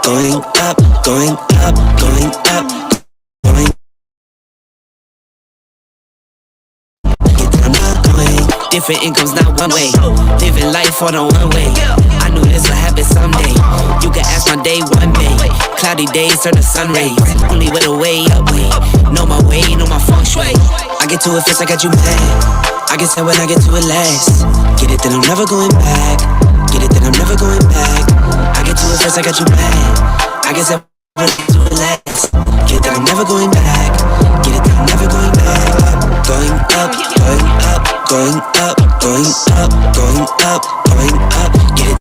going up, going up, going up, going up. Different incomes, not one way. Living life on a one way. I knew this would happen someday. You can ask my day one day. Cloudy days turn to sun rays. Only with a way up way. Know my way, know my feng shui. I get to it first, I got you mad. I get sad when I get to it last. Get it, then I'm never going back. Get it, then I'm never going back. I get to it first, I got you mad. I get sad when I get to it last. Get it, then I'm never going back. Get it, then I'm never going back. Going up, going up, going up, going up, going up, going up. Get it.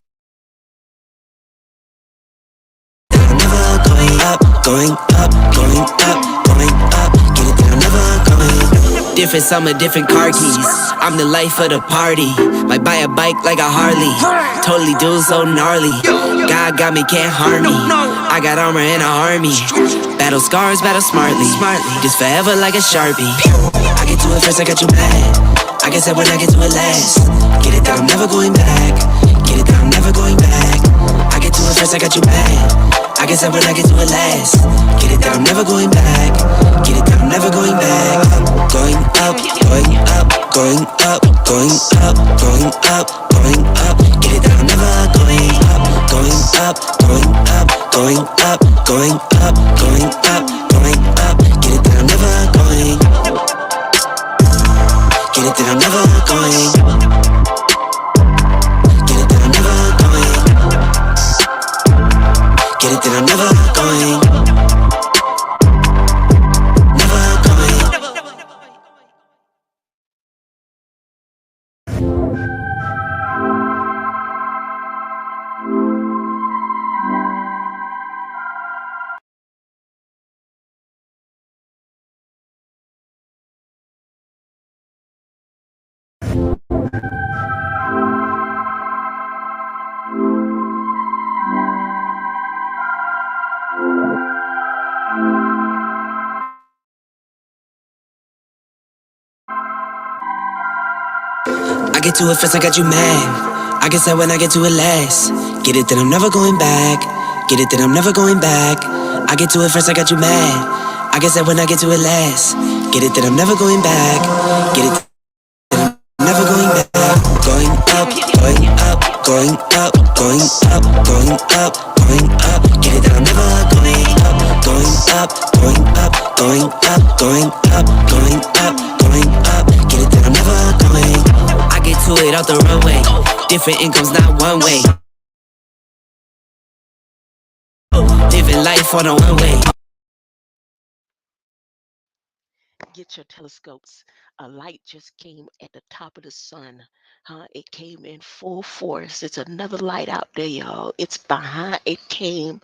I'm never going up, going up, going up, going up. Get it, then I'm never going. Different summer, different car keys. I'm the life of the party. Might buy a bike like a Harley. Totally do so gnarly. God got me, can't harm me. I got armor and an army. Battle scars, battle smartly. Just forever like a Sharpie. I get to it first, I got you mad. I get sad when I get to it last. Get it, that I'm never going back. Get it, that I'm never going back. I get to it first, I got you mad. I get sad when I get to it last. Get it, that I'm never going back. Get it, that I'm never going back. Going up, going up, going up, going up, going up, going up. Get it, that I'm never going up. Going up, going up, going up, going up, going up, going up. Get it, that I'm never going. Get it, that I'm never going. Get it, that I'm never going. Get it, that I'm never going. Never going. I get to it first, I got you mad. I get sad when I get to it last. Get it, then I'm never going back. Get it, then I'm never going back. I get to it first, I got you mad. I get sad when I get to it last. Get it, then I'm never going back. Get it, then I'm never going back. Going up, going up, going up, going up, going up, going up. Get it, then I'm never going up. Going up, going up, going up, going up, going up, going up. Get it, then I'm never going. I get to it out the runway. Different incomes, not one way. Living life on a one way. Get your telescopes. A light just came at the top of the sun. It came in full force. It's another light out there, y'all. It's behind. It came.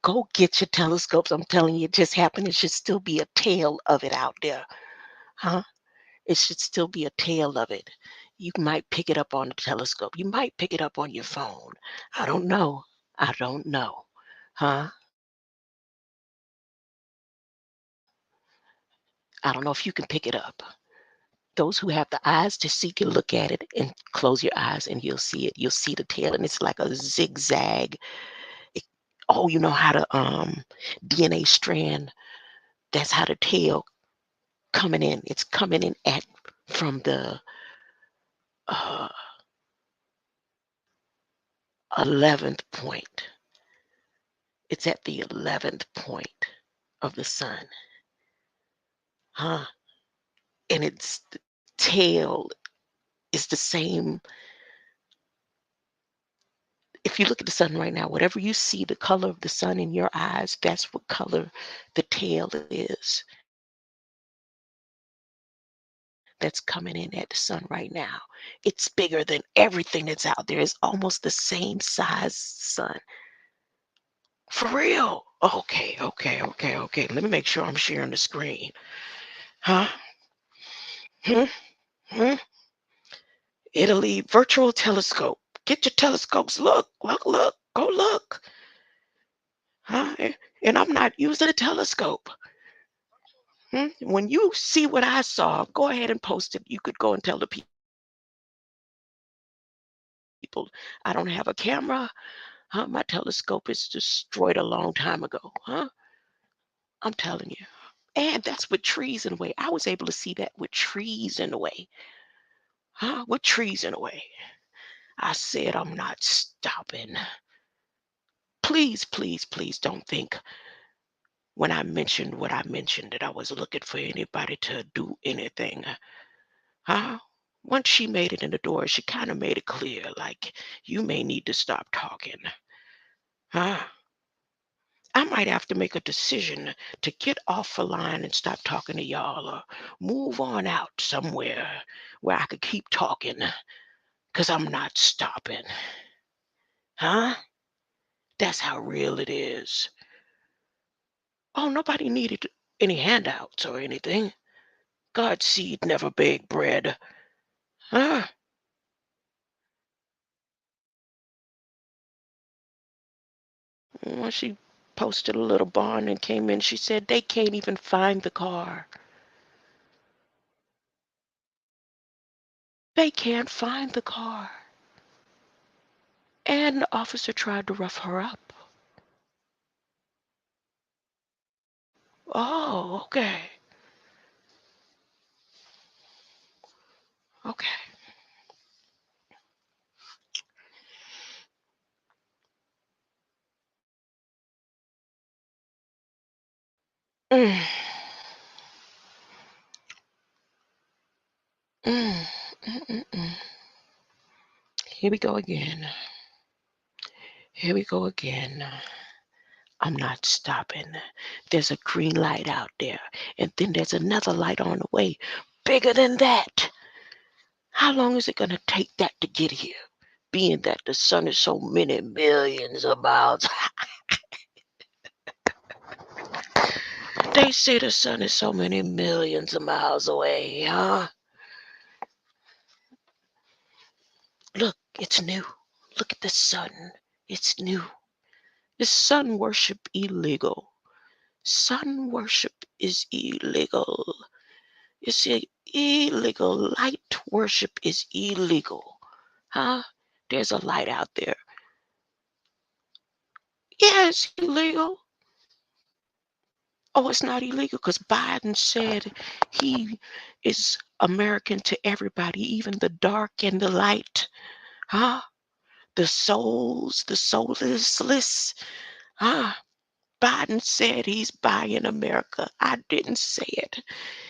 Go get your telescopes. I'm telling you, it just happened. It should still be a tail of it out there. It should still be a tail of it. You might pick it up on the telescope. You might pick it up on your phone. I don't know. I don't know. I don't know if you can pick it up. Those who have the eyes to see can look at it and close your eyes and you'll see it. You'll see the tail and it's like a zigzag. You know how to DNA strand. That's how the tail coming in. It's coming in from the 11th point. It's at the 11th point of the sun. And its tail is the same. If you look at the sun right now, whatever you see, the color of the sun in your eyes, that's what color the tail is. That's coming in at the sun right now. It's bigger than everything that's out there. It's almost the same size sun. For real. Okay. Let me make sure I'm sharing the screen. Italy virtual telescope. Get your telescopes. Look. Go look. And I'm not using a telescope. When you see what I saw, go ahead and post it. You could go and tell the people, I don't have a camera. Huh? My telescope is destroyed a long time ago. Huh? I'm telling you. And that's with trees in the way. I was able to see that with trees in the way. Huh? With trees in the way. I said, I'm not stopping. Please, please, please don't think when I mentioned what I mentioned that I was looking for anybody to do anything. Huh? Once she made it in the door, she kind of made it clear, like, you may need to stop talking. Huh? I might have to make a decision to get off the line and stop talking to y'all or move on out somewhere where I could keep talking because I'm not stopping. Huh? That's how real it is. Oh, nobody needed any handouts or anything. God's seed never beg bread. Huh? When she posted a little bond and came in, she said they can't even find the car. They can't find the car. And the officer tried to rough her up. Oh, okay. Okay. Mm, mm, mm. Here we go again. Here we go again. I'm not stopping. There's a green light out there, and then there's another light on the way, bigger than that. How long is it going to take that to get here? Being that the sun is so many millions of miles. They say the sun is so many millions of miles away, huh? Look, it's new. Look at the sun. It's new. Is sun worship illegal? Sun worship is illegal. It's illegal. Light worship is illegal. Huh? There's a light out there. Yeah, it's illegal. Oh, it's not illegal because Biden said he is American to everybody, even the dark and the light. Huh? The souls, the soulless. Huh? Biden said he's buying America. I didn't say it.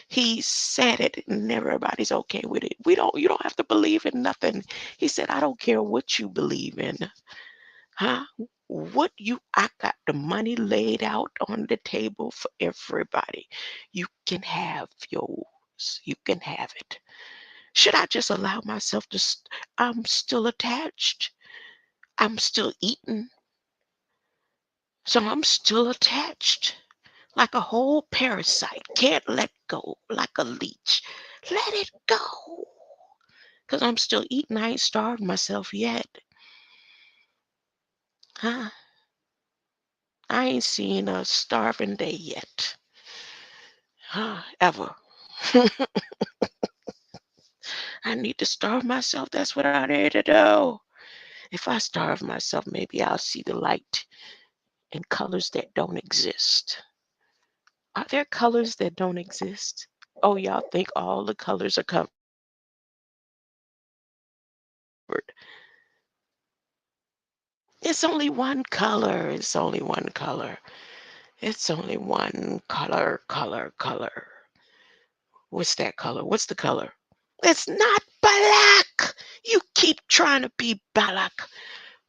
He said it, and everybody's okay with it. You don't have to believe in nothing. He said, I don't care what you believe in. Huh? I got the money laid out on the table for everybody. You can have yours. You can have it. Should I just allow myself to? I'm still attached. I'm still eating. So I'm still attached. Like a whole parasite. Can't let go. Like a leech. Let it go. Because I'm still eating. I ain't starved myself yet. Huh? I ain't seen a starving day yet. Huh? Ever. I need to starve myself. That's what I need to do. If I starve myself, maybe I'll see the light in colors that don't exist. Are there colors that don't exist? Oh, y'all think all the colors are covered. It's only one color. It's only one color. It's only one color. What's that color? What's the color? It's not Balak. You keep trying to be Balak.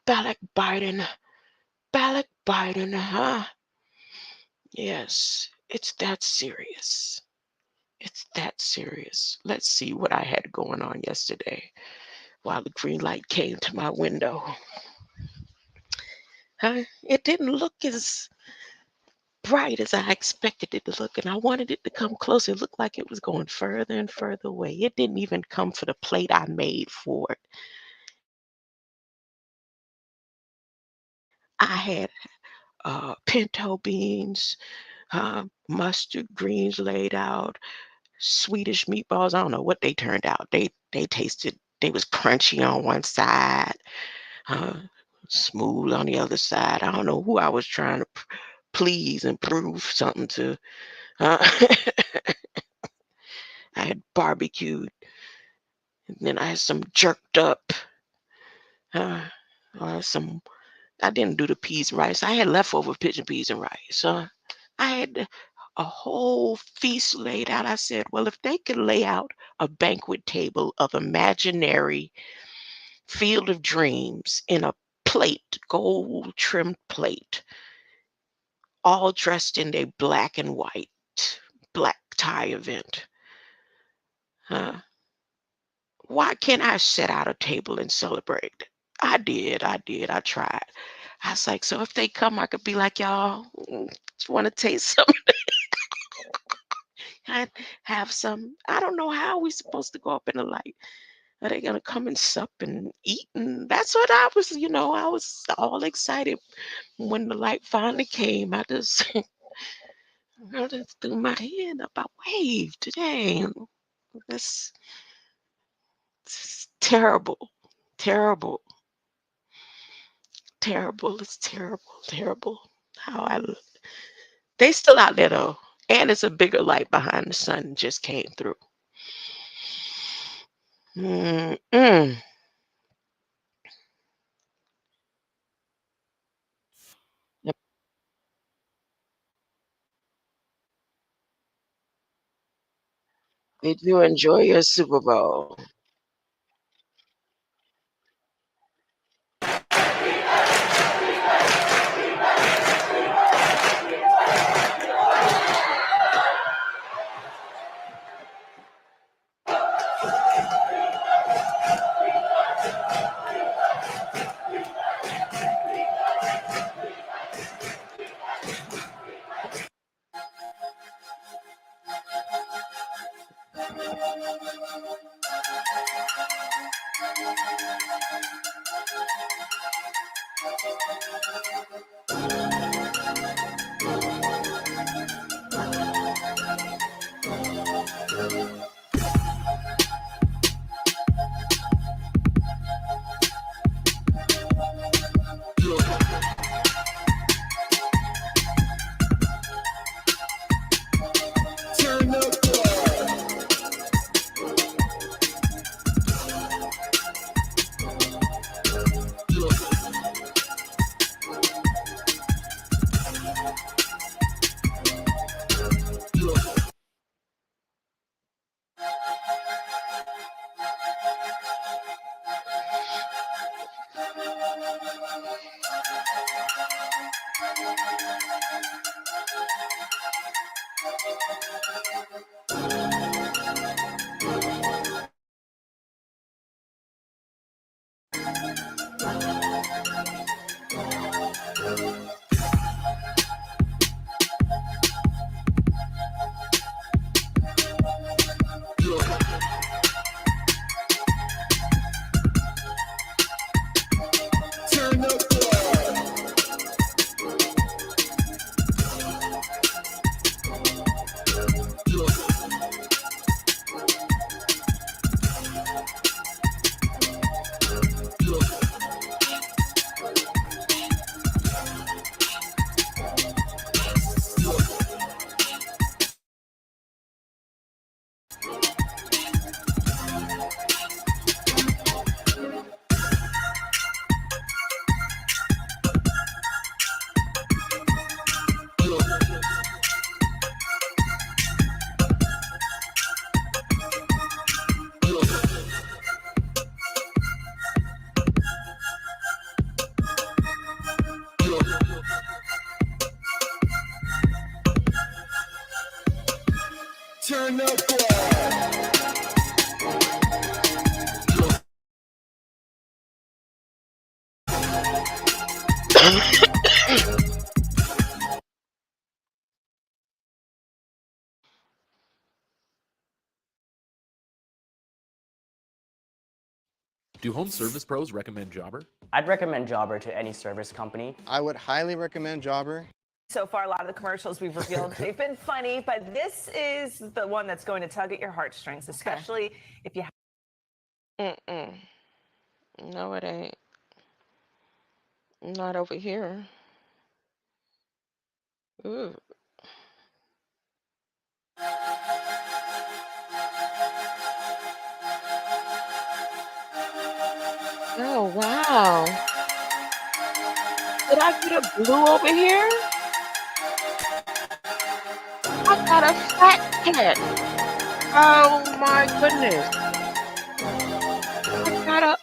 Balak Biden. Balak Biden, huh? Yes, it's that serious. It's that serious. Let's see what I had going on yesterday while the green light came to my window. Huh? It didn't look as bright as I expected it to look, and I wanted it to come closer. It looked like it was going further and further away. It didn't even come for the plate I made for it. I had pinto beans, mustard greens laid out, Swedish meatballs. I don't know what they turned out. They tasted. They was crunchy on one side. Uh, smooth on the other side. I don't know who I was trying to please and prove something to. I had barbecued, and then I had some jerked up. Some. I didn't do the peas and rice. I had leftover pigeon peas and rice. I had a whole feast laid out. I said, well, if they could lay out a banquet table of imaginary field of dreams in a plate, gold trimmed plate, all dressed in their black and white, black tie event. Why can't I set out a table and celebrate? I did. I tried. I was like, so if they come, I could be like, y'all, want to taste some? I have some. I don't know how we supposed to go up in the light. Are they gonna come and sup and eat? And that's what I was, I was all excited when the light finally came. I just threw my hand up. I waved. Dang, that's terrible, terrible, terrible. It's terrible, terrible. They still out there though, and it's a bigger light behind the sun just came through. Mm-mm. Yep. Did you enjoy your Super Bowl? Turn up. Do home service pros recommend Jobber? I'd recommend Jobber to any service company. I would highly recommend Jobber. So far, a lot of the commercials we've revealed, they've been funny, but this is the one that's going to tug at your heartstrings, especially if you have. No, it ain't. Not over here. Ooh. Oh, wow. Did I get a blue over here? I got a fat cat. Oh my goodness. I got a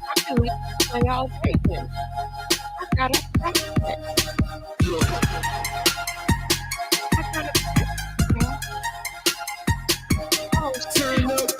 I can let this play all day then. I got a fat cat. I got a fat cat. Oh, Turn up.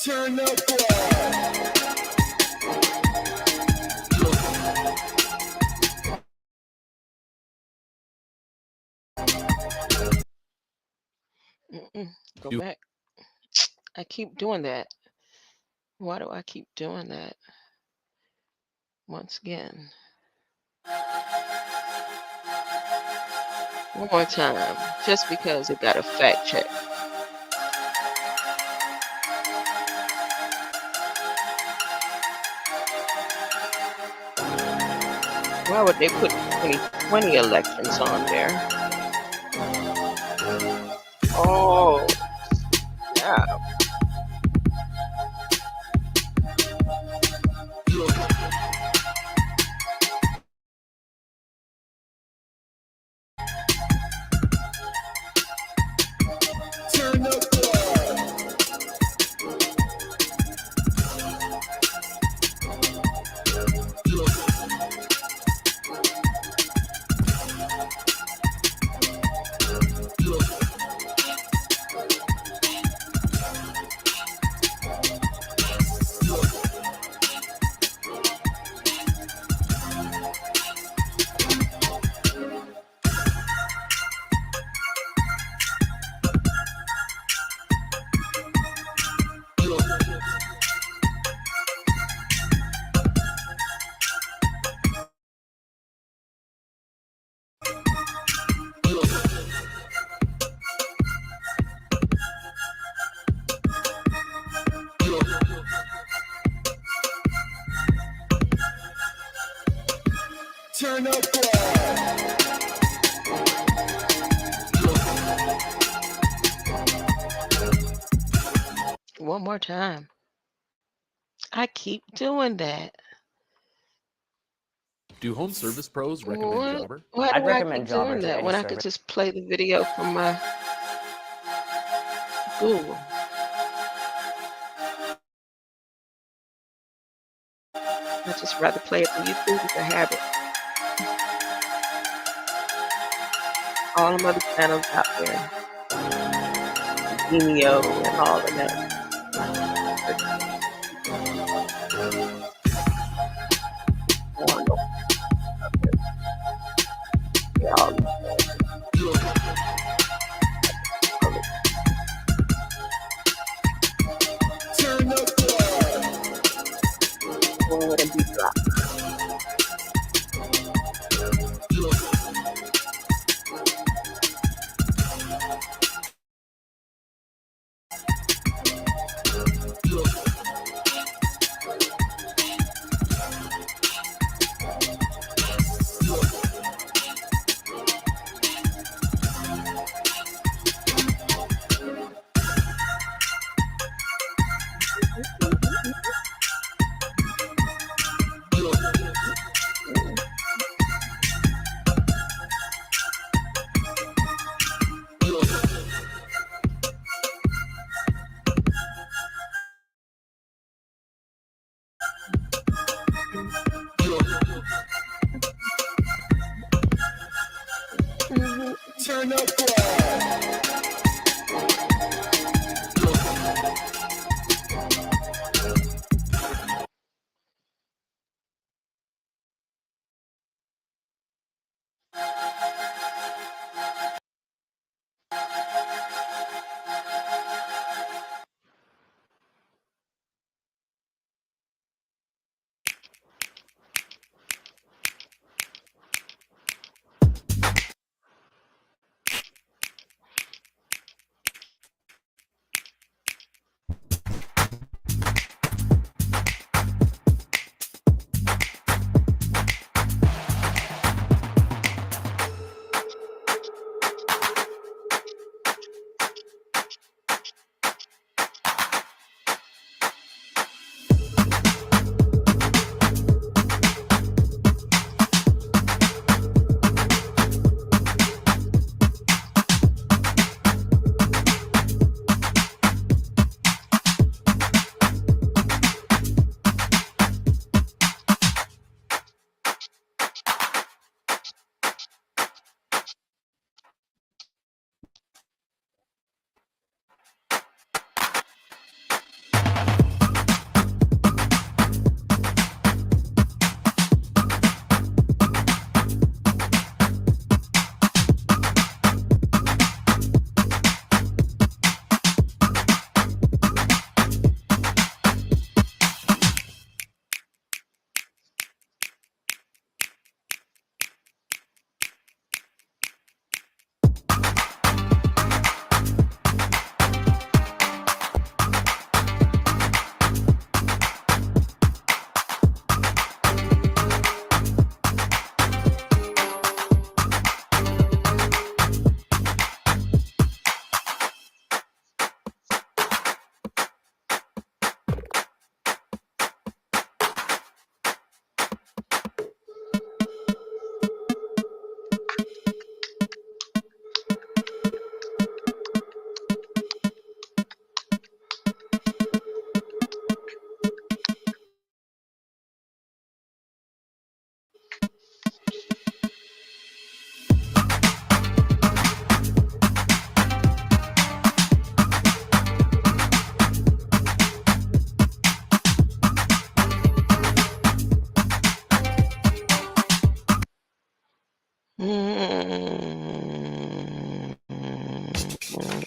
Turn up. Go You- back. I keep doing that. Why do I keep doing that? Once again. One more time. Just because it got a fact check. Why would they put 2020 elections on there? Oh, yeah. Turn up. Turn up. One more time. I keep doing that. Do home service pros recommend Jobber? Why I'd do I recommend keep Jobber doing to that any when I could service. just play the video from my Google? I just rather play it on YouTube as a habit. All them other channels out there, Vimeo and all of them. They're all Turn up. forward and be dropped.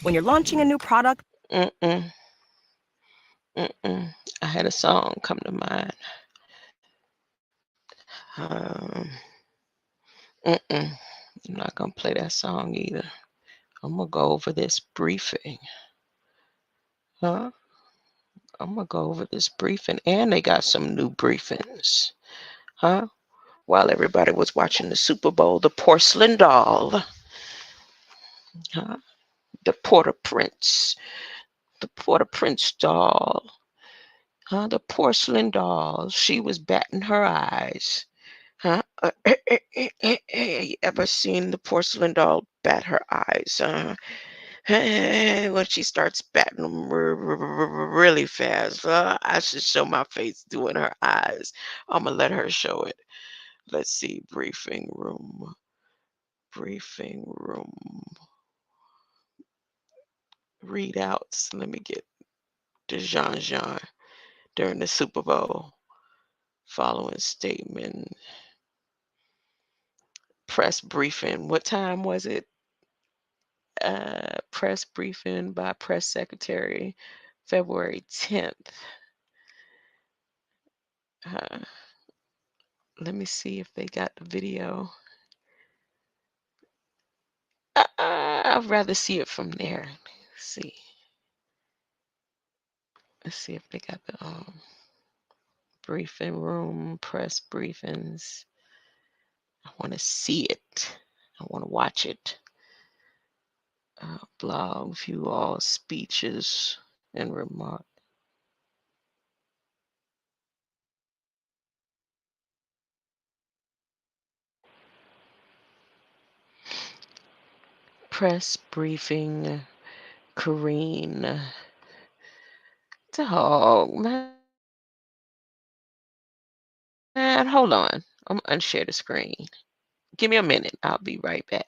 when you're launching a new product. I had a song come to mind. I'm not gonna play that song either. I'm gonna go over this briefing. Huh? I'm gonna go over this briefing, and they got some new briefings. Huh? While everybody was watching the Super Bowl, the porcelain doll. Huh? The Port-au-Prince doll. Huh? The porcelain doll. She was batting her eyes. Huh? You ever seen the porcelain doll bat her eyes? When she starts batting them really fast, I should show my face doing her eyes. I'm gonna let her show it. Let's see, briefing room. Readouts. Let me get to Jean during the Super Bowl. Following statement. Press briefing. What time was it? Press briefing by press secretary, February 10th. Let me see if they got the video. I'd rather see it from there. Let's see if they got the briefing room, press briefings. I want to see it. I want to watch it. Blog, view all speeches and remarks. Press briefing, Kareen. Dog, man, hold on. I'm gonna unshare the screen. Give me a minute. I'll be right back.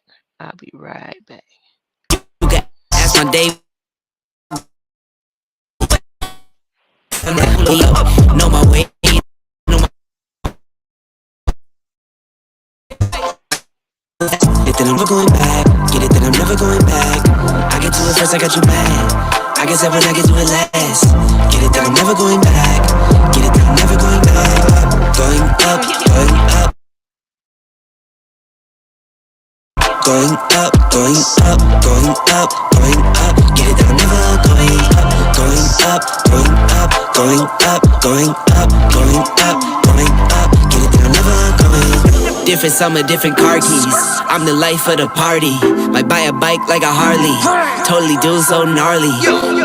You got ask my day. Know my way. Get it that I'm never going back. Get it that I'm never going back. I get to it first, I got you back. I guess when I get to it last. Get it that I'm never going back. Get it that I'm never going back. Going up, going up. Going up, going up, going up, going up. Get it that I'm never going up. Going up, going up, going up, going up, going up, going up. Get it that I'm never going up. Different summer, different car keys. I'm the life of the party. Might buy a bike like a Harley. Totally do so gnarly.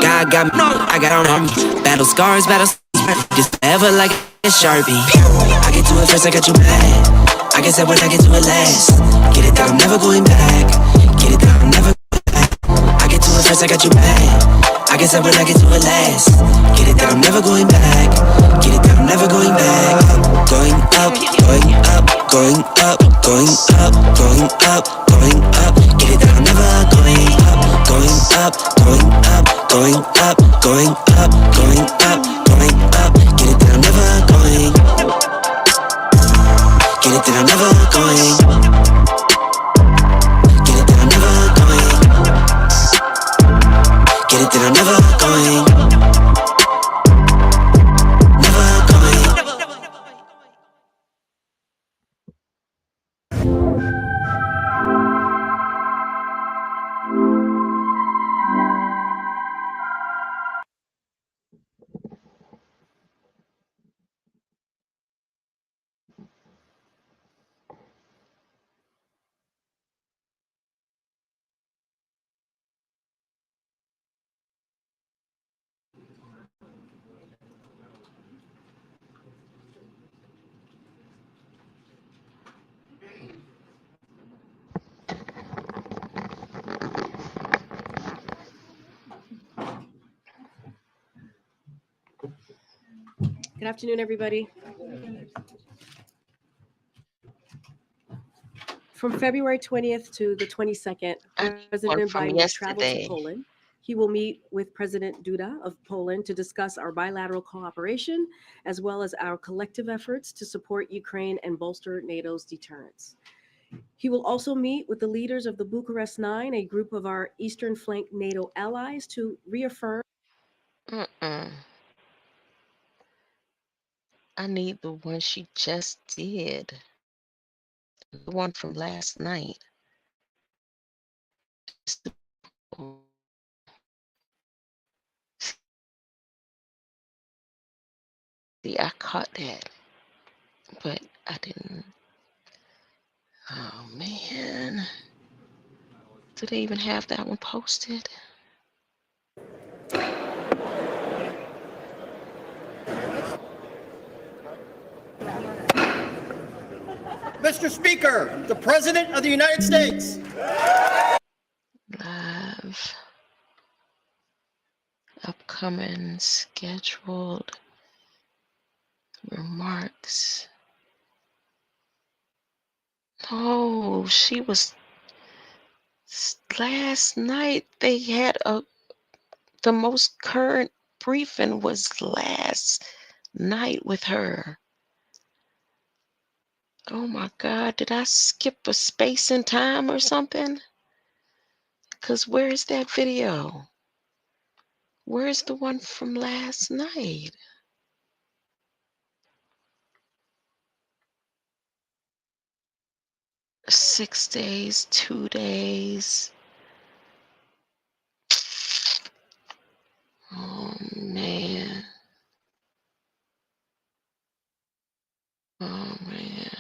God got me, I got on army. Battle scars, just ever like a Sharpie. I get to it first, I got you mad. I guess when I get to it last. Get it that I'm never going back. Get it that I'm never going back. I get to it first, I got you mad. I guess when I get to it last. Get it that I'm never going back. Get it that I'm never going back. Going up, going up, going up, going up, going up, going up. Get it that I'm never going up. Going up, going up, going up, going up, going up, going up. Get it that I'm never going. Get it that I'm never going. Get it that I'm never going. Get it that I'm never going. Never going. Good afternoon, everybody. From February 20th to the 22nd, President Biden will travel to Poland. He will meet with President Duda of Poland to discuss our bilateral cooperation, as well as our collective efforts to support Ukraine and bolster NATO's deterrence. He will also meet with the leaders of the Bucharest Nine, a group of our Eastern Flank NATO allies, to reaffirm. I need the one she just did. The one from last night. See, I caught that, but I didn't. Oh, man. Do they even have that one posted? Mr. Speaker, the President of the United States. Live. Upcoming scheduled remarks. Oh, she was last night. They had the most current briefing was last night with her. Oh my God, did I skip a space in time or something? Because where's that video? Where's the one from last night? Six days, 2 days. Oh man. Oh man.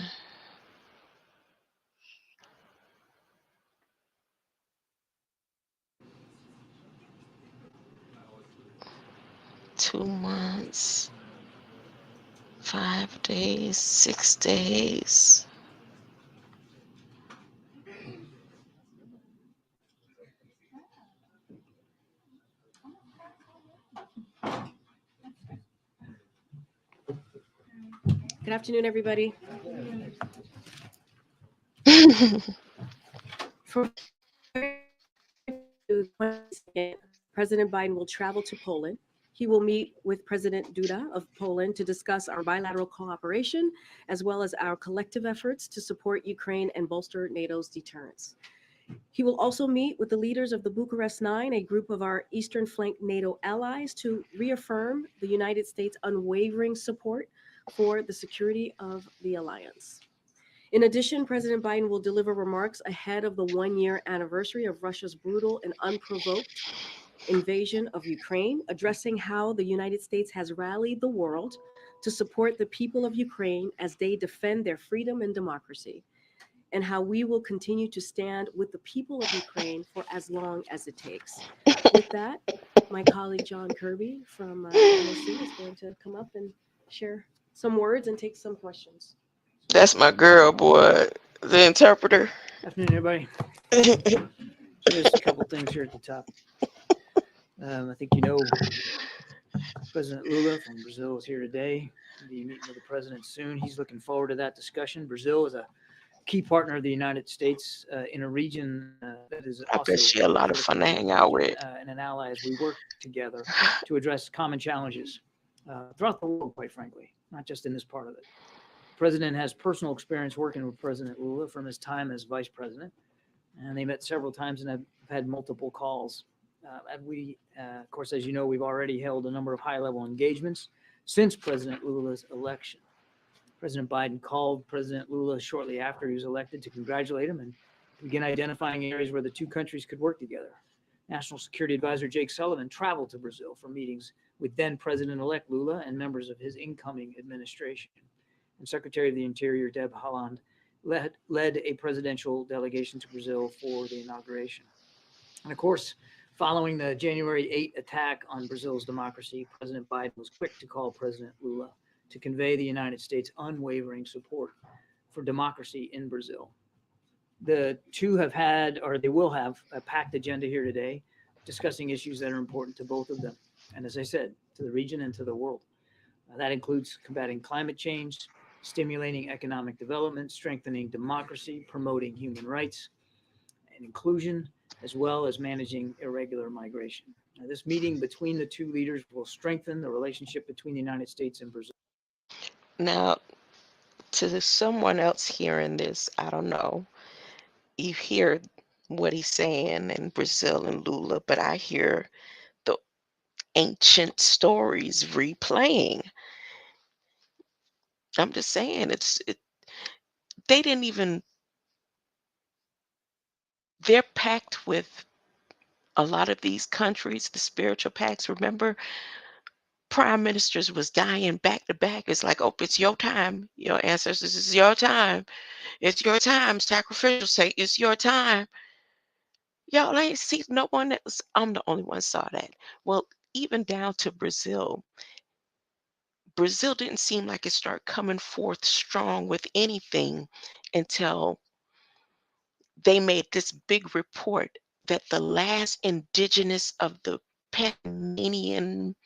Two months, 5 days, 6 days. Good afternoon, everybody. For President Biden will travel to Poland. He will meet with President Duda of Poland to discuss our bilateral cooperation, as well as our collective efforts to support Ukraine and bolster NATO's deterrence. He will also meet with the leaders of the Bucharest Nine, a group of our Eastern Flank NATO allies, to reaffirm the United States' unwavering support for the security of the alliance. In addition, President Biden will deliver remarks ahead of the one-year anniversary of Russia's brutal and unprovoked invasion of Ukraine, addressing how the United States has rallied the world to support the people of Ukraine as they defend their freedom and democracy, and how we will continue to stand with the people of Ukraine for as long as it takes. With that, my colleague John Kirby from NSC is going to come up and share some words and take some questions. That's my girl, boy. The interpreter. Afternoon, everybody. Just a couple things here at the top. I think you know President Lula from Brazil is here today. He'll be meeting with the president soon. He's looking forward to that discussion. Brazil is a key partner of the United States in a region that is I also bet she a lot of fun to hang out with. And an ally as we work together to address common challenges throughout the world, quite frankly, not just in this part of it. The president has personal experience working with President Lula from his time as vice president, and they met several times and have had multiple calls. Of course, as you know, we've already held a number of high-level engagements since President Lula's election. President Biden called President Lula shortly after he was elected to congratulate him and begin identifying areas where the two countries could work together. National Security Advisor Jake Sullivan traveled to Brazil for meetings with then President-elect Lula and members of his incoming administration. And Secretary of the Interior Deb Haaland led a presidential delegation to Brazil for the inauguration. And of course, following the January 8 attack on Brazil's democracy, President Biden was quick to call President Lula to convey the United States' unwavering support for democracy in Brazil. The two have had, or they will have, a packed agenda here today, discussing issues that are important to both of them. And as I said, to the region and to the world. That includes combating climate change, stimulating economic development, strengthening democracy, promoting human rights and inclusion, as well as managing irregular migration. Now, this meeting between the two leaders will strengthen the relationship between the United States and Brazil. Now, to someone else hearing this, I don't know, you hear what he's saying in Brazil and Lula, but I hear the ancient stories replaying. I'm just saying, they didn't even, they're packed with a lot of these countries, the spiritual pacts. Remember, prime ministers was dying back to back. It's like, oh, it's your time. Your ancestors, it's your time. It's your time. Sacrificial say it's your time. Y'all ain't see no one else. I'm the only one saw that. Well, even down to Brazil. Brazil didn't seem like it started coming forth strong with anything until they made this big report that the last indigenous of the Panamanian,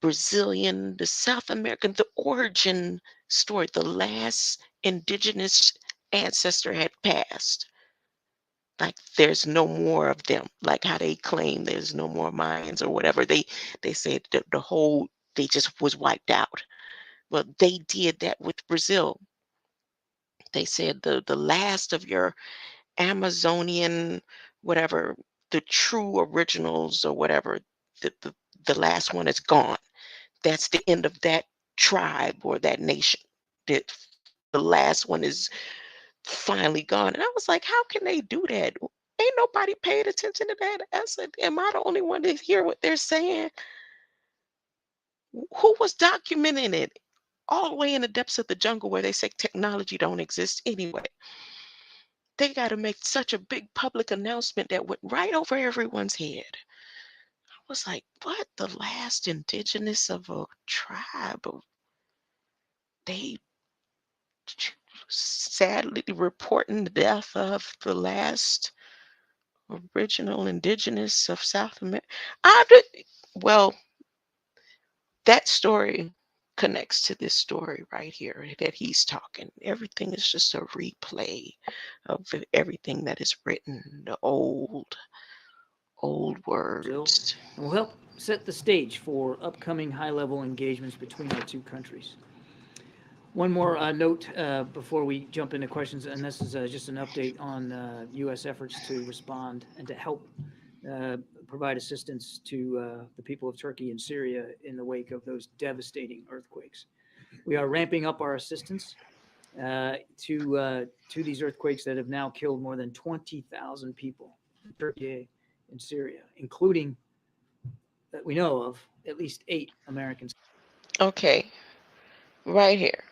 Brazilian, the South American, the origin story, the last indigenous ancestor had passed. Like there's no more of them, like how they claim there's no more Mayans or whatever. They said that the whole, they just was wiped out. Well, they did that with Brazil. They said the last of your Amazonian, whatever, the true originals or whatever, the last one is gone. That's the end of that tribe or that nation. That the last one is finally gone. And I was like, how can they do that? Ain't nobody paid attention to that. I said, am I the only one to hear what they're saying? Who was documenting it? All the way in the depths of the jungle where they say technology don't exist anyway. They got to make such a big public announcement that went right over everyone's head. I was like, what? The last indigenous of a tribe? They sadly reporting the death of the last original indigenous of South America. Well, that story connects to this story right here that he's talking. Everything is just a replay of everything that is written, the old words. And will help set the stage for upcoming high-level engagements between our two countries. One more note before we jump into questions, and this is just an update on U.S. efforts to respond and to help provide assistance to the people of Turkey and Syria in the wake of those devastating earthquakes. We are ramping up our assistance to these earthquakes that have now killed more than 20,000 people in Turkey and Syria, including, that we know of, at least 8 Americans. Okay, right here.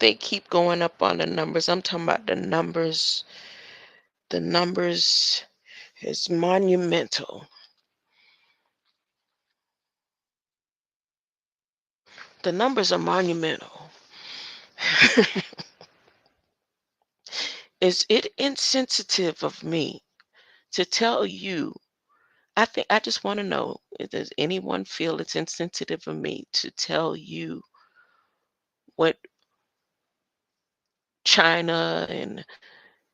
They keep going up on the numbers. I'm talking about the numbers. The numbers is monumental. The numbers are monumental. Is it insensitive of me to tell you? I just want to know, does anyone feel it's insensitive of me to tell you what China and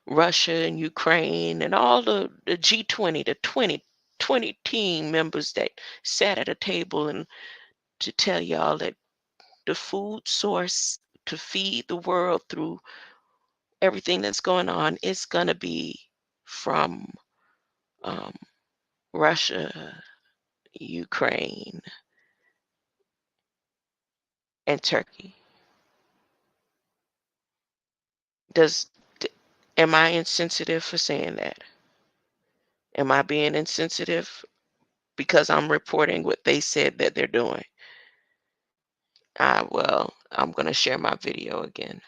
Russia and Ukraine and all the G20, the 20 team members that sat at a table, and to tell y'all that the food source to feed the world through everything that's going on is going to be from Russia, Ukraine, and Turkey. Am I insensitive for saying that? Am I being insensitive because I'm reporting what they said that they're doing? Well, I'm going to share my video again.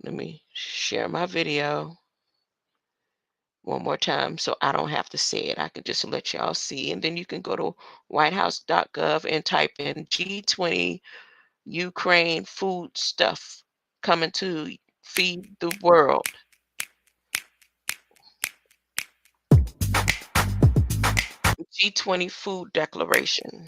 Let me share my video one more time so I don't have to say it. I can just let y'all see. And then you can go to whitehouse.gov and type in G20 Ukraine food stuff coming to feed the world. G20 food declaration.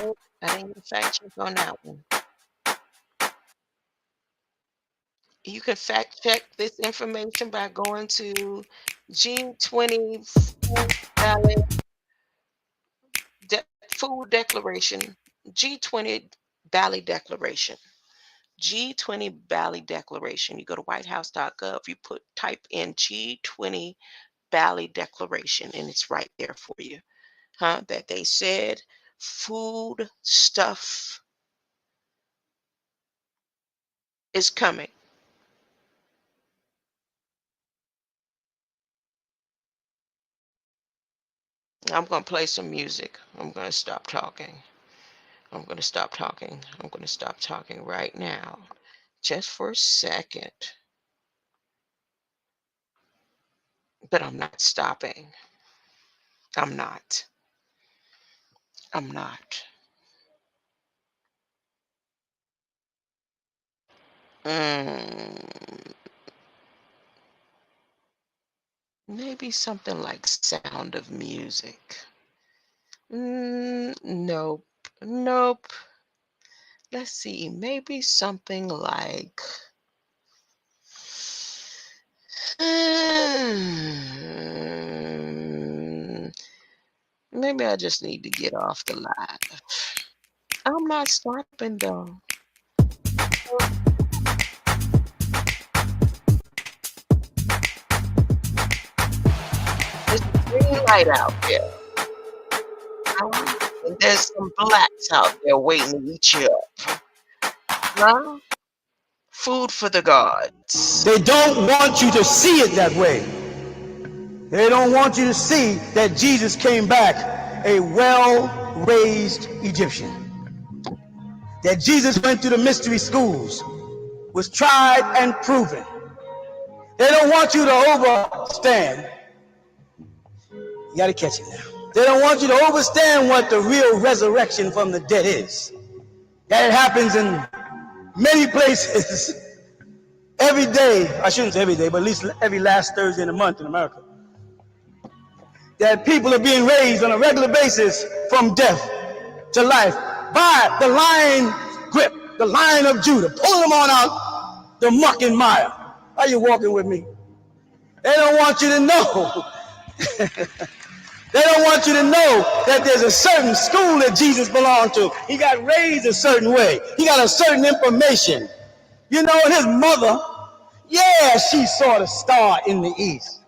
Nope, I didn't get fact check on that one. You can fact check this information by going to G20 Valley Food Declaration, G20 Valley Declaration. G20 Valley Declaration. You go to whitehouse.gov, you type in G20 Valley Declaration, and it's right there for you. That they said food stuff is coming. I'm going to play some music. I'm going to stop talking. I'm going to stop talking. I'm going to stop talking right now. Just for a second. But I'm not stopping. I'm not. I'm not. Maybe something like Sound of Music. Nope. Nope. Let's see. Maybe something like... maybe I just need to get off the live. I'm not stopping though. There's a green light out there. And there's some blacks out there waiting to eat you up. Food for the gods. They don't want you to see it that way. They don't want you to see that Jesus came back a well-raised Egyptian. That Jesus went through the mystery schools, was tried and proven. They don't want you to overstand. You got to catch it now. They don't want you to understand what the real resurrection from the dead is. That it happens in many places every day. I shouldn't say every day, but at least every last Thursday in the month in America. That people are being raised on a regular basis from death to life by the lion grip, the Lion of Judah, pulling them on out the muck and mire. Are you walking with me? They don't want you to know. They don't want you to know that there's a certain school that Jesus belonged to. He got raised a certain way. He got a certain information. You know, his mother, yeah, she saw the star in the east.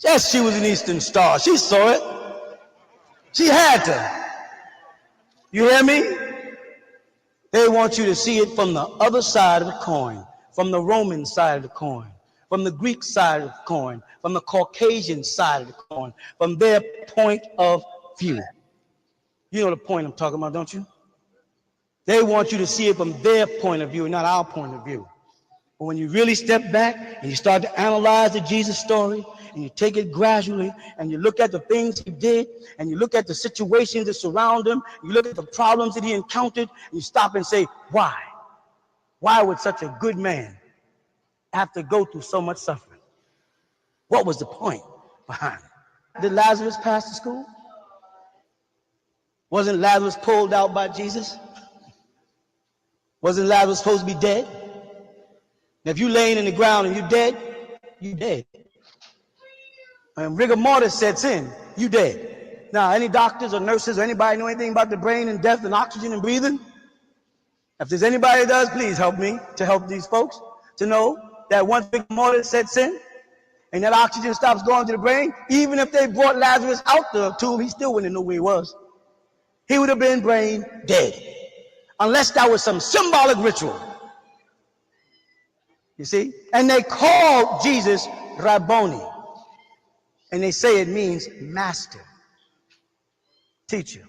Yes, she was an eastern star. She saw it. She had to. You hear me? They want you to see it from the other side of the coin, from the Roman side of the coin, from the Greek side of the coin, from the Caucasian side of the coin, from their point of view. You know the point I'm talking about, don't you? They want you to see it from their point of view, not our point of view. But when you really step back and you start to analyze the Jesus story, and you take it gradually, and you look at the things he did, and you look at the situations that surround him, you look at the problems that he encountered, and you stop and say, why? Why would such a good man have to go through so much suffering? What was the point behind it? Did Lazarus pass the school? Wasn't Lazarus pulled out by Jesus? Wasn't Lazarus supposed to be dead? Now, if you're laying in the ground and you're dead, you're dead. And rigor mortis sets in, you dead. Now, any doctors or nurses or anybody know anything about the brain and death and oxygen and breathing? If there's anybody that does, please help me to help these folks to know that once victim order sets in and that oxygen stops going to the brain, even if they brought Lazarus out the tomb, he still wouldn't know where he was. He would have been brain dead, unless that was some symbolic ritual. You see? And they called Jesus Rabboni, and they say it means master, teacher.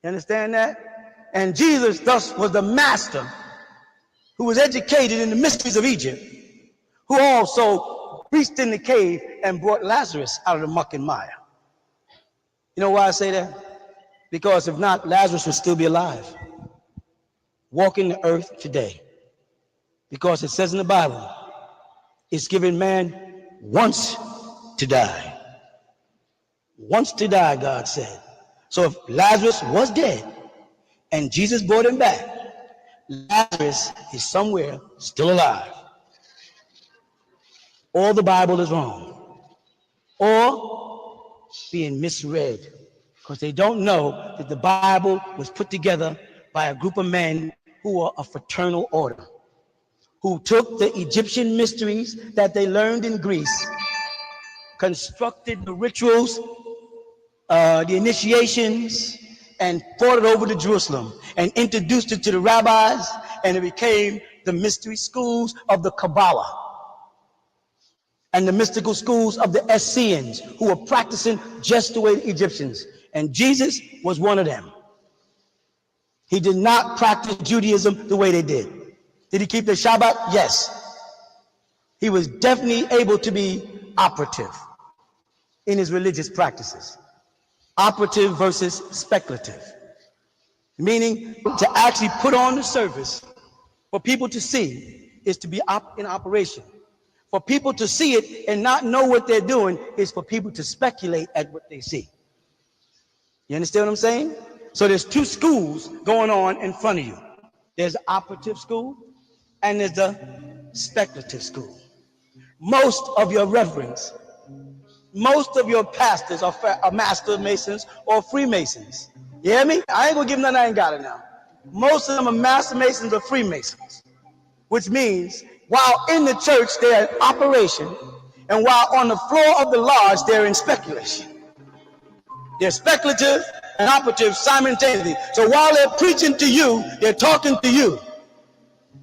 You understand that? And Jesus thus was the master who was educated in the mysteries of Egypt, who also reached in the cave and brought Lazarus out of the muck and mire. You know why I say that? Because if not, Lazarus would still be alive, walking the earth today. Because it says in the Bible, it's given man once to die. Once to die, God said. So if Lazarus was dead and Jesus brought him back, Lazarus is somewhere still alive. Or the Bible is wrong, or being misread, because they don't know that the Bible was put together by a group of men who are a fraternal order, who took the Egyptian mysteries that they learned in Greece, constructed the rituals, the initiations, and brought it over to Jerusalem and introduced it to the rabbis, and it became the mystery schools of the Kabbalah and the mystical schools of the Essenes, who were practicing just the way the Egyptians. And Jesus was one of them. He did not practice Judaism the way they did. Did he keep the Shabbat? Yes. He was definitely able to be operative in his religious practices. Operative versus speculative. Meaning to actually put on the service for people to see is to be in operation. For people to see it and not know what they're doing is for people to speculate at what they see. You understand what I'm saying? So there's two schools going on in front of you. There's the operative school and there's the speculative school. Most of your reverends, most of your pastors are master masons or Freemasons. You hear me? I ain't gonna give nothing I ain't got it now. Most of them are master masons or Freemasons, which means while in the church they're in operation, and while on the floor of the lodge they're in speculation. They're speculative and operative simultaneously. So while they're preaching to you, they're talking to you.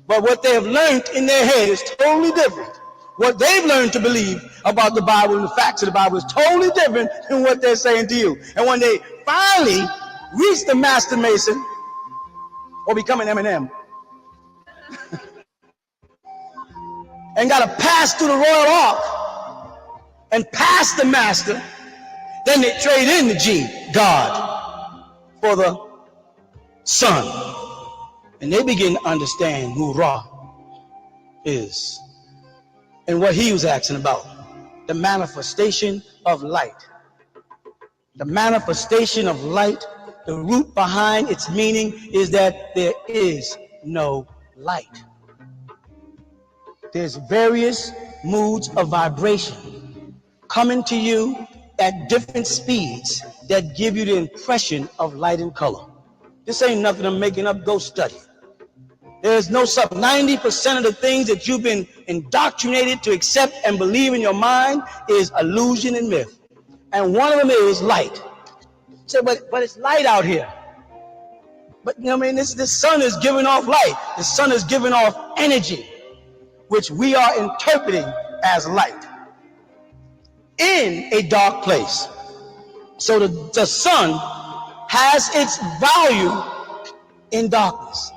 But what they have learned in their head is totally different. What they've learned to believe about the Bible and the facts of the Bible is totally different than what they're saying to you. And when they finally reach the master mason or become an M&M and got to pass through the royal ark and pass the master, then they trade in the G, God, for the Son. And they begin to understand who Ra is and what he was asking about. The manifestation of light. The manifestation of light, the root behind its meaning is that there is no light. There's various moods of vibration coming to you at different speeds that give you the impression of light and color. This ain't nothing I'm making up, go study. There's no sub. 90% of the things that you've been indoctrinated to accept and believe in your mind is illusion and myth. And one of them is light. So, but it's light out here. But you know what I mean? The sun is giving off light. The sun is giving off energy, which we are interpreting as light in a dark place. So the sun has its value in darkness.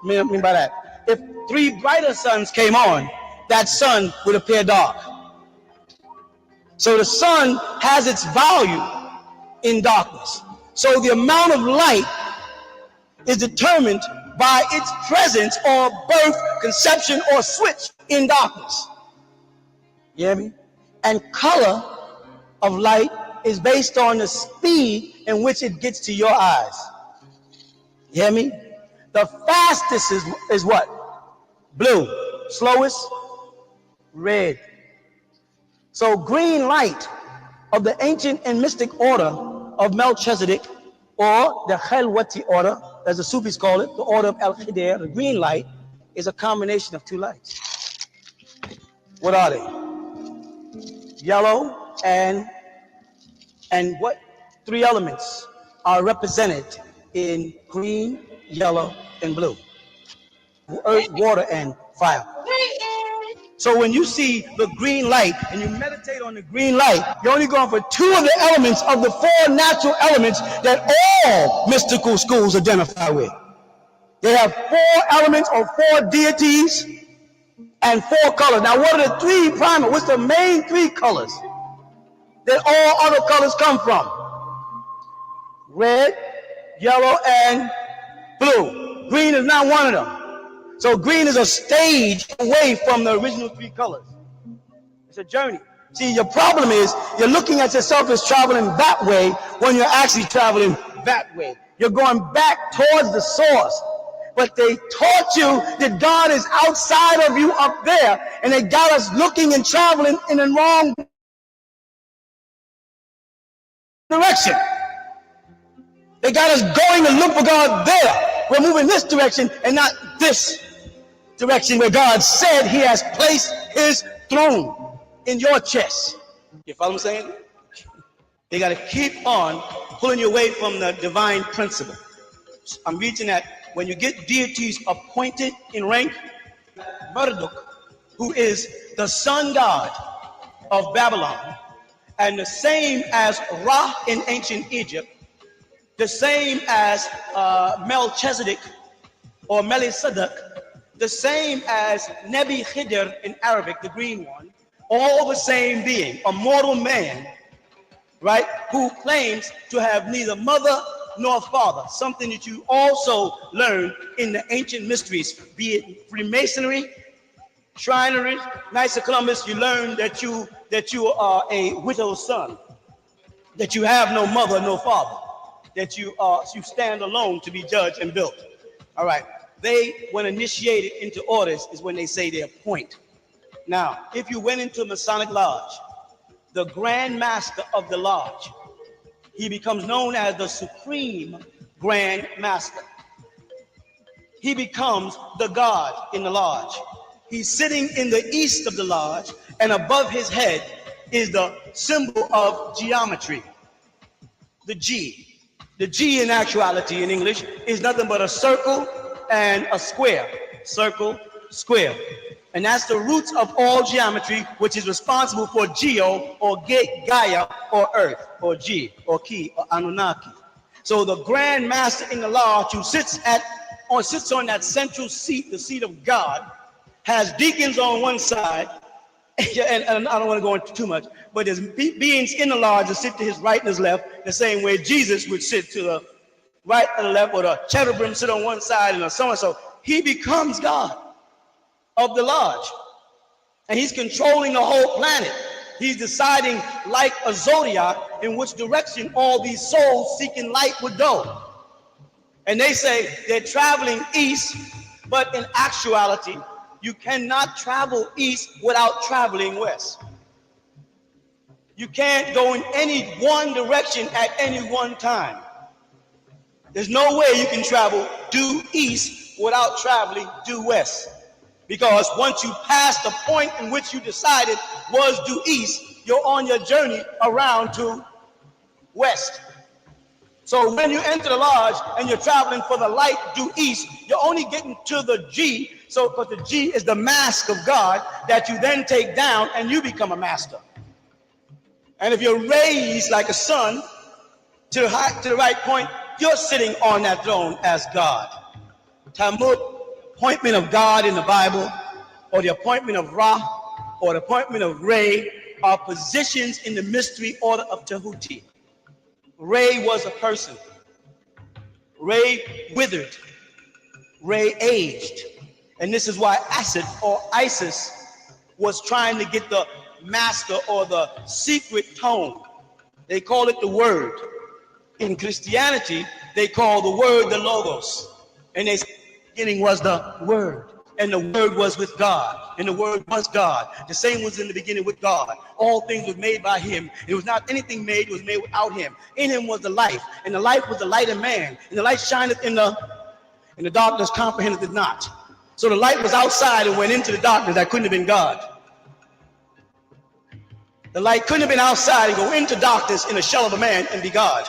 What I mean by that? If 3 brighter suns came on, that sun would appear dark. So the sun has its value in darkness. So the amount of light is determined by its presence or birth, conception, or switch in darkness. You hear me? And color of light is based on the speed in which it gets to your eyes. You hear me? The fastest is what? Blue. Slowest? Red. So green light of the ancient and mystic order of Melchizedek, or the Chelwati order, as the Sufis call it, the order of Al-Khidr, the green light, is a combination of two lights. What are they? Yellow and what three elements are represented in green, yellow, and blue? Earth, water, and fire. So when you see the green light and you meditate on the green light, you're only going for two of the elements of the four natural elements that all mystical schools identify with. They have four elements or four deities and four colors. Now, what are the three primary? What's the main three colors that all other colors come from? Red, yellow, and blue. Green is not one of them. So green is a stage away from the original three colors. It's a journey. See, your problem is you're looking at yourself as traveling that way when you're actually traveling that way. You're going back towards the source. But they taught you that God is outside of you up there, and they got us looking and traveling in the wrong direction. They got us going to look for God there. We're moving this direction and not this direction where God said he has placed his throne in your chest. You follow what I'm saying? They got to keep on pulling you away from the divine principle. I'm reaching that when you get deities appointed in rank, Marduk, who is the sun god of Babylon, and the same as Ra in ancient Egypt, the same as Melchizedek or Melchizedek, the same as Nebi Khidr in Arabic, the green one, all the same being, a mortal man, right, who claims to have neither mother nor father, something that you also learn in the ancient mysteries, be it Freemasonry, Shrinery, Knights of Columbus. You learn that you are a widowed son, that you have no mother, no father, that you stand alone to be judged and built. All right. They, when initiated into orders, is when they say they appoint. Now, if you went into a Masonic lodge, the Grand Master of the lodge, he becomes known as the Supreme Grand Master. He becomes the God in the lodge. He's sitting in the east of the lodge, and above his head is the symbol of geometry, the G. The G in actuality in English is nothing but a circle and a square. Circle, square. And that's the roots of all geometry, which is responsible for Geo or Gaia or Earth or G or Ki or Anunnaki. So the Grand Master in the lodge who sits on that central seat, the seat of God, has deacons on one side, and I don't want to go into too much, but there's beings in the lodge that sit to his right and his left, the same way Jesus would sit to the right and the left, or the cherubim sit on one side and so and so. He becomes God of the lodge, and he's controlling the whole planet. He's deciding, like a zodiac, in which direction all these souls seeking light would go. And they say they're traveling east, but in actuality, you cannot travel east without traveling west. You can't go in any one direction at any one time. There's no way you can travel due east without traveling due west. Because once you pass the point in which you decided was due east, you're on your journey around to west. So when you enter the lodge and you're traveling for the light due east, you're only getting to the G. So because the G is the mask of God that you then take down and you become a master. And if you're raised like a son to the right point, you're sitting on that throne as God. Talmud, appointment of God in the Bible, or the appointment of Ra, or the appointment of Re, are positions in the mystery order of Tahuti. Re was a person. Re withered. Re aged. And this is why Acid or Isis was trying to get the master or the secret tone. They call it the word. In Christianity, they call the word the Logos. And they say the beginning was the word. And the word was with God. And the word was God. The same was in the beginning with God. All things were made by him. It was not anything made, it was made without him. In him was the life. And the life was the light of man. And the light shineth in the and the darkness comprehended it not. So the light was outside and went into the darkness. That couldn't have been God. The light couldn't have been outside and go into darkness in a shell of a man and be God,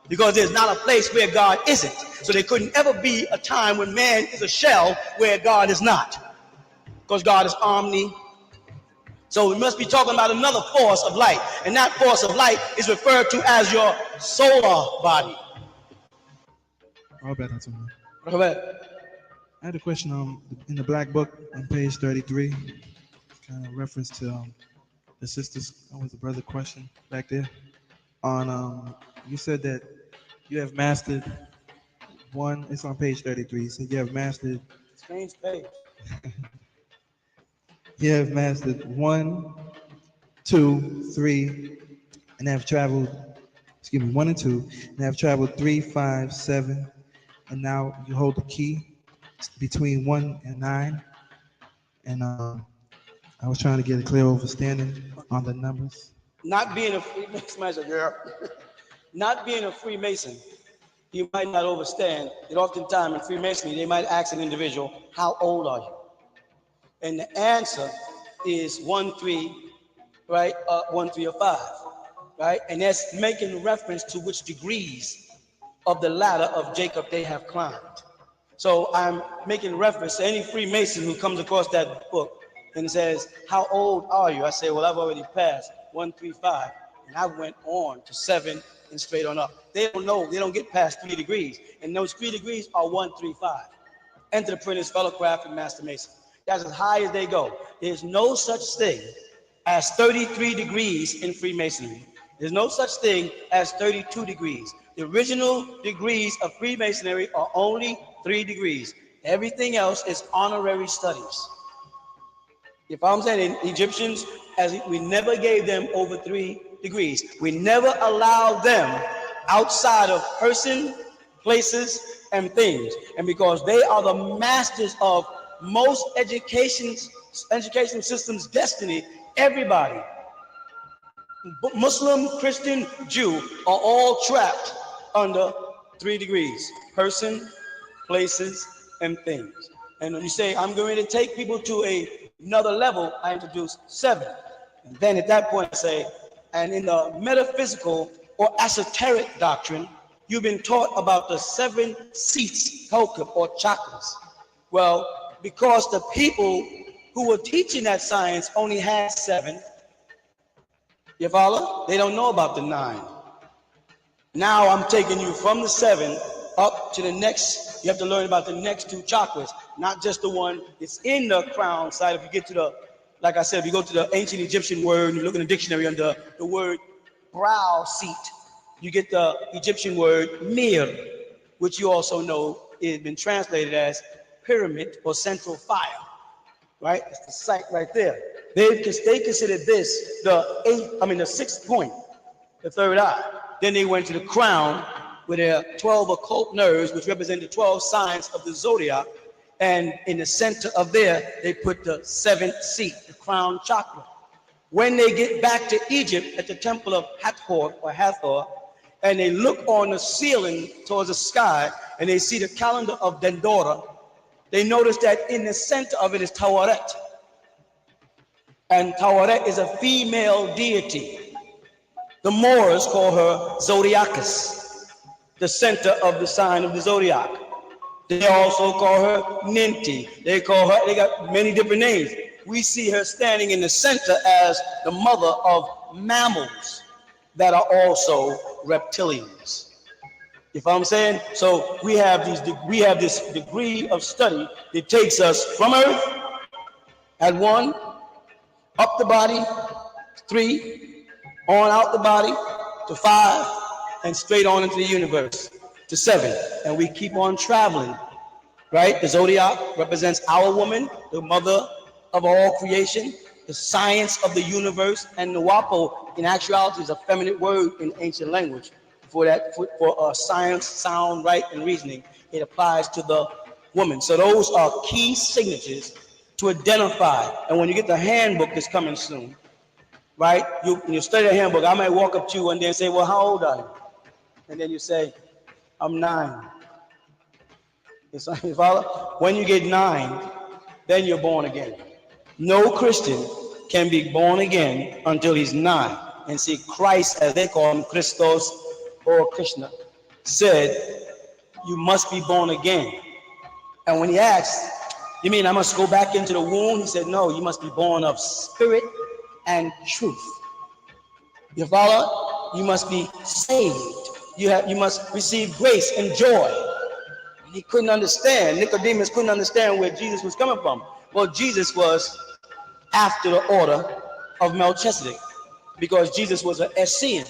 because there's not a place where God isn't. So there couldn't ever be a time when man is a shell where God is not, because God is omni. So we must be talking about another force of light, and that force of light is referred to as your solar body. All better to me. Correct. I had a question in the Black Book on page 33, kind of reference to the sisters, was the brother question back there. On you said that you have mastered one. It's on page 33. You said you have mastered. Strange page. You have mastered 1, 2, 3, and have traveled. Excuse me, 1 and 2, and have traveled 3, 5, 7, and now you hold the key between 1 and 9. And I was trying to get a clear understanding on the numbers. Not being a Freemason, girl. Not being a Freemason, you might not understand that oftentimes in Freemasonry, they might ask an individual, how old are you? And the answer is 1, 3, right? 1, 3, or 5, right? And that's making reference to which degrees of the ladder of Jacob they have climbed. So I'm making reference to any Freemason who comes across that book and says, how old are you? I say, well, I've already passed 1, 3, 5, and I went on to 7 and straight on up. They don't know, they don't get past 3 degrees. And those 3 degrees are 1, 3, 5. Enter the apprentice, fellow craft, and master mason. That's as high as they go. There's no such thing as 33 degrees in Freemasonry. There's no such thing as 32 degrees. The original degrees of Freemasonry are only 3 degrees. Everything else is honorary studies. If I'm saying Egyptians, as we never gave them over 3 degrees. We never allowed them outside of person, places, and things. And because they are the masters of most education systems' destiny, everybody, Muslim, Christian, Jew, are all trapped under 3 degrees: person, places, and things. And when you say, I'm going to take people to another level, I introduce 7. And then at that point I say, and in the metaphysical or esoteric doctrine, you've been taught about the 7 seats, or chakras. Well, because the people who were teaching that science only had 7, you follow? They don't know about the 9. Now I'm taking you from the 7 up to the next. You have to learn about the next 2 chakras, not just the one that's in the crown side. If you get to the, like I said, if you go to the ancient Egyptian word, and you look in the dictionary under the word brow seat, you get the Egyptian word mir, which you also know has been translated as pyramid or central fire, right? It's the site right there. They considered this the 6th point, the 3rd eye. Then they went to the crown with their 12 occult nerves, which represent the 12 signs of the zodiac. And in the center of there, they put the 7th seat, the crown chakra. When they get back to Egypt at the temple of Hathor, and they look on the ceiling towards the sky, and they see the calendar of Dendora, they notice that in the center of it is Tawaret. And Tawaret is a female deity. The Moors call her Zodiacus, the center of the sign of the zodiac. They also call her Ninti. They got many different names. We see her standing in the center as the mother of mammals that are also reptilians. You follow what I'm saying? So we have this degree of study that takes us from Earth at 1, up the body, 3, on out the body to 5, and straight on into the universe to 7. And we keep on traveling, right? The zodiac represents our woman, the mother of all creation, the science of the universe, and Nuwapo in actuality is a feminine word in ancient language. For science, sound, right, and reasoning, it applies to the woman. So those are key signatures to identify. And when you get the handbook that's coming soon, right, when you study the handbook, I might walk up to you and then say, well, how old are you? And then you say, I'm 9. You follow? When you get 9, then you're born again. No Christian can be born again until he's 9. And see, Christ, as they call him, Christos or Krishna, said, you must be born again. And when he asked, you mean I must go back into the womb? He said, no, you must be born of spirit and truth. You follow? You must be saved. You must receive grace and joy. He couldn't understand. Nicodemus couldn't understand where Jesus was coming from. Well, Jesus was after the order of Melchizedek, because Jesus was an Essenean,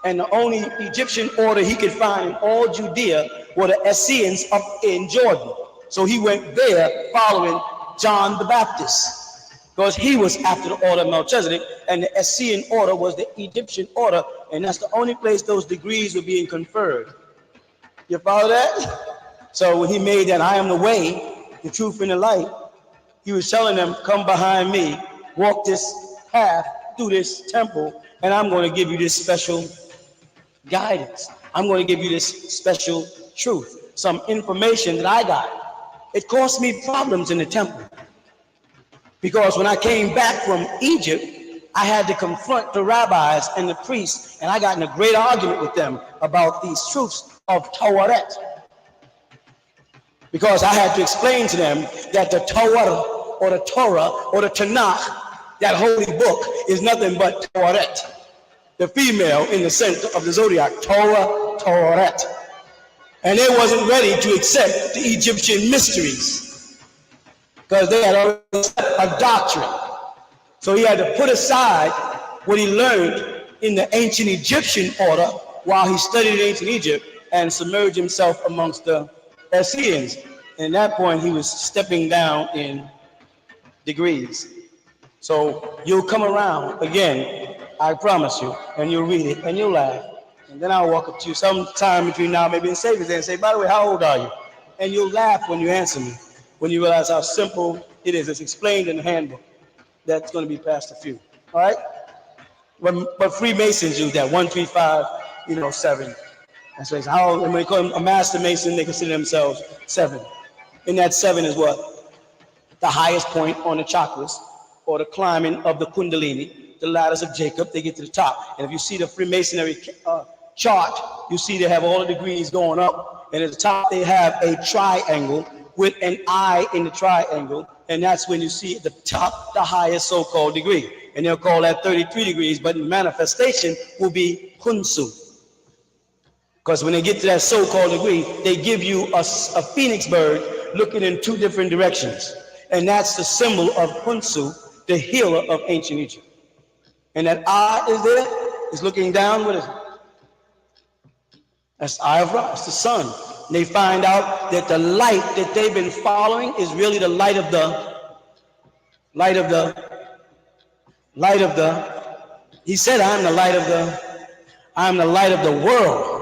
and the only Egyptian order he could find in all Judea were the Essenes up in Jordan. So he went there following John the Baptist, because he was after the order of Melchizedek, and the Essenean order was the Egyptian order, and that's the only place those degrees were being conferred. You follow that? So when he made that I am the way, the truth, and the light, he was telling them, come behind me, walk this path through this temple, and I'm going to give you this special guidance. I'm going to give you this special truth, some information that I got. It caused me problems in the temple, because when I came back from Egypt, I had to confront the rabbis and the priests, and I got in a great argument with them about these truths of Torah. Because I had to explain to them that the Torah or the Tanakh, that holy book, is nothing but Torah, the female in the center of the zodiac, Torah. And they wasn't ready to accept the Egyptian mysteries, because they had already accepted a doctrine. So he had to put aside what he learned in the ancient Egyptian order while he studied ancient Egypt and submerged himself amongst the Essenes. And at that point, he was stepping down in degrees. So you'll come around again, I promise you, and you'll read it and you'll laugh. And then I'll walk up to you sometime between now maybe and Savior's Day and say, by the way, how old are you? And you'll laugh when you answer me, when you realize how simple it is. It's explained in the handbook. That's going to be past a few. All right? But Freemasons use that 1, 3, 5, 7. And so how, and when they call them a master mason, they consider themselves 7. And that 7 is what? The highest point on the chakras, or the climbing of the Kundalini, the ladders of Jacob. They get to the top. And if you see the Freemasonry chart, you see they have all the degrees going up. And at the top, they have a triangle with an eye in the triangle. And that's when you see at the top, the highest so-called degree. And they'll call that 33 degrees, but in manifestation will be Hunsu. Because when they get to that so-called degree, they give you a phoenix bird looking in 2 different directions. And that's the symbol of Hunsu, the healer of ancient Egypt. And that eye is there, is looking down. What is it? That's the eye of Ra, it's the sun. And they find out that the light that they've been following is really the light of he said, I'm the light of the world.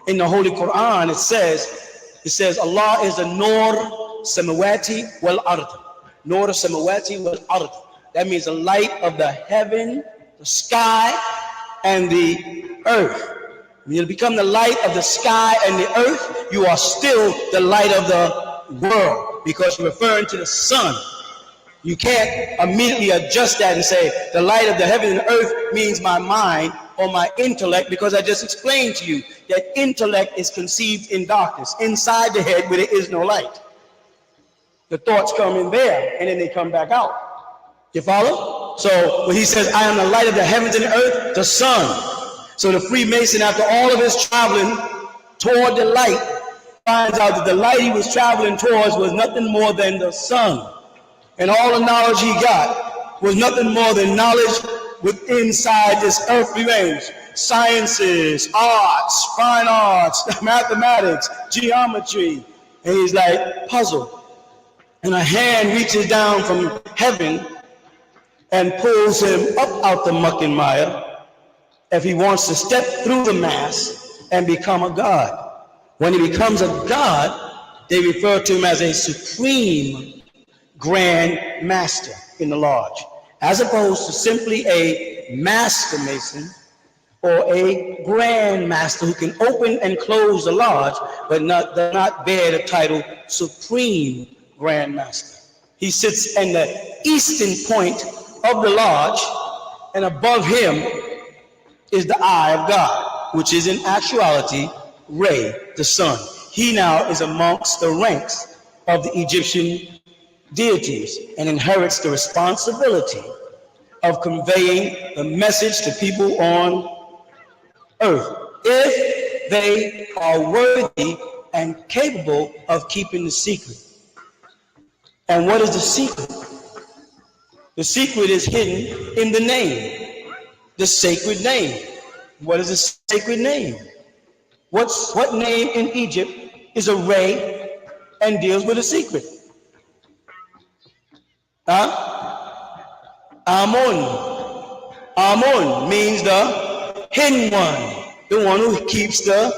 In the Holy Quran, it says, Allah is the Nur Samawati wal Ard. Nur Samawati wal Ard. That means the light of the heaven, the sky, and the earth. When you become the light of the sky and the earth, you are still the light of the world, because you're referring to the sun. You can't immediately adjust that and say the light of the heaven and earth means my mind or my intellect, because I just explained to you that intellect is conceived in darkness, inside the head where there is no light. The thoughts come in there and then they come back out. You follow? So when he says, I am the light of the heavens and the earth, the sun. So the Freemason, after all of his traveling toward the light, finds out that the light he was traveling towards was nothing more than the sun. And all the knowledge he got was nothing more than knowledge within inside this earthly range. Sciences, arts, fine arts, mathematics, geometry. And he's like, puzzled. And a hand reaches down from heaven and pulls him up out the muck and mire if he wants to step through the mass and become a god. When he becomes a god, they refer to him as a supreme grand master in the lodge, as opposed to simply a master mason or a grand master who can open and close the lodge, but does not bear the title Supreme Grand Master. He sits in the eastern point of the lodge, and above him is the eye of God, which is in actuality Re, the sun. He now is amongst the ranks of the Egyptian deities and inherits the responsibility of conveying the message to people on earth, if they are worthy and capable of keeping the secret. And what is the secret? The secret is hidden in the name, the sacred name. What is the sacred name? What name in Egypt is a Re and deals with a secret? Amun. Amun means the hidden one, the one who keeps the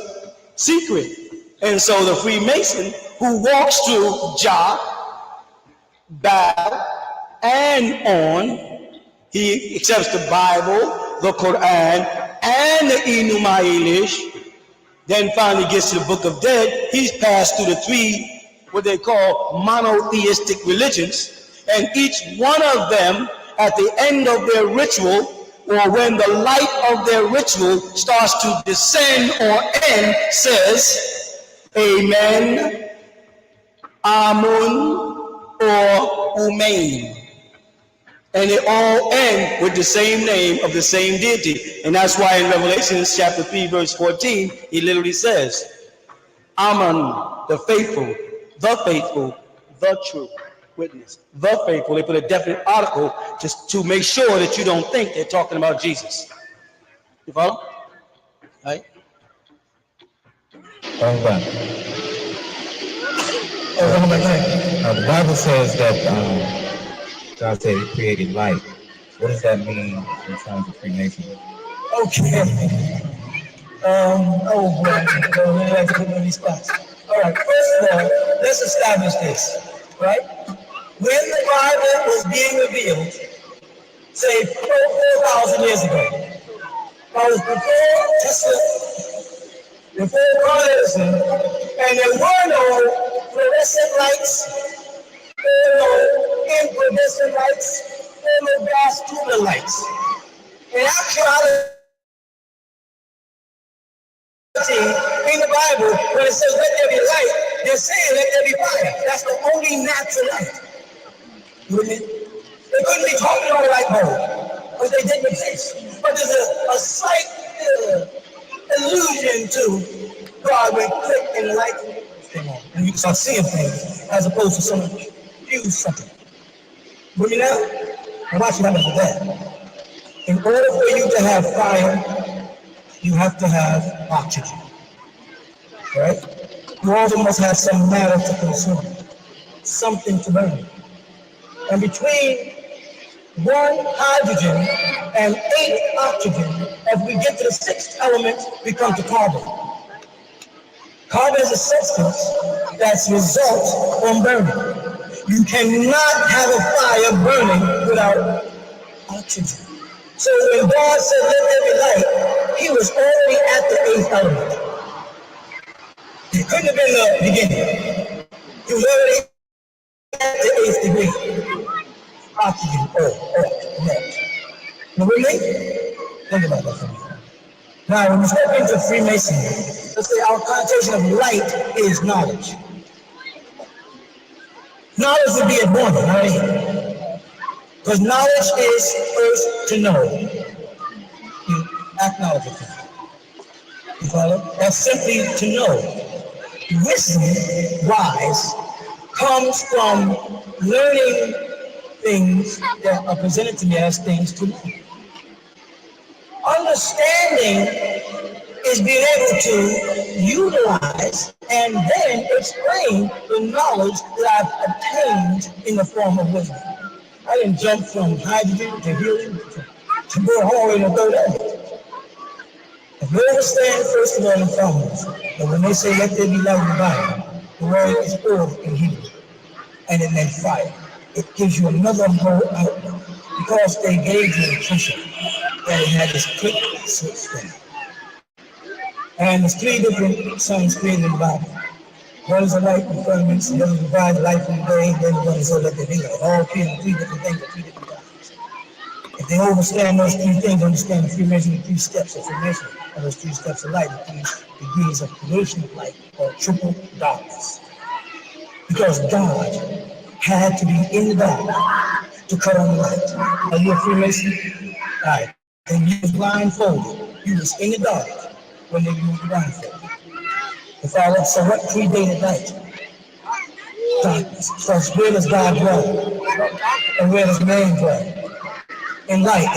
secret. And so the Freemason who walks through Jah, Baal, and on, he accepts the Bible, the Quran, and the Enuma Elish, then finally gets to the Book of Dead. He's passed through the three, what they call monotheistic religions, and each one of them, at the end of their ritual, or when the light of their ritual starts to descend or end, says, Amen, Amun, or Umain. And they all end with the same name of the same deity. And that's why in Revelation chapter 3, verse 14, he literally says, Aman, the faithful, the true witness, the faithful. They put a definite article just to make sure that you don't think they're talking about Jesus. You follow? Right? The Bible says that God said he created light. What does that mean in terms of Freemasonry? Okay. Oh boy, I have to put me in these spots. All right, first of all, let's establish this, right? When the Bible was being revealed, say 4,000 years ago, that was before Tesla, before Car Edison, and there were no fluorescent lights, there were no incandescent lights, there were no gas tubular lights. In actuality, in the Bible, when it says let there be light, they're saying let there be fire. That's the only natural light. They couldn't be talking about a light bulb because they didn't exist. But there's a slight illusion to God when click and the light came on. And you can start seeing things as opposed to someone use something. With me now? And watch what happens with that. In order for you to have fire, you have to have oxygen. Right? You also must have some matter to consume, something to burn. And between 1 hydrogen and 8 oxygen, as we get to the 6th element, we come to carbon. Carbon is a substance that's result from burning. You cannot have a fire burning without oxygen. So when God said, let there be light, he was already at the 8th element. It couldn't have been the beginning. He was already at the 8th degree. Oxygen, net. You with me? Think about that for me. Now, when we step into Freemasonry, let's say our connotation of light is knowledge. Knowledge would be a born, right? Because knowledge is first to know. You acknowledge it. You follow? That's simply to know. Wisdom, wise, comes from learning things that are presented to me as things to know. Understanding is being able to utilize and then explain the knowledge that I've obtained in the form of wisdom. I didn't jump from hydrogen to helium to go home in the third element. If you understand, first of all, in formulas, that when they say let there be light in the Bible, the word is orb in Hebrew, and it meant fire. It gives you another whole outlook because they gave you the principle. that it had this click switch thing. And there's three different sons created in the Bible. One is a light from firmaments, the other provides light from the day, and then one is so that they be all created three different things at three different times. If they understand those three things, understand the three measures, the three steps of formation, and those three steps of light, the three degrees of creation of light, or triple darkness. Because God had to be in the dark to cut on the light. Are you a Freemason? All right. Then you was blindfolded. You was in the dark when they used the blindfold. So what predated light? Darkness. So where does God dwell? And where does man dwell? In light.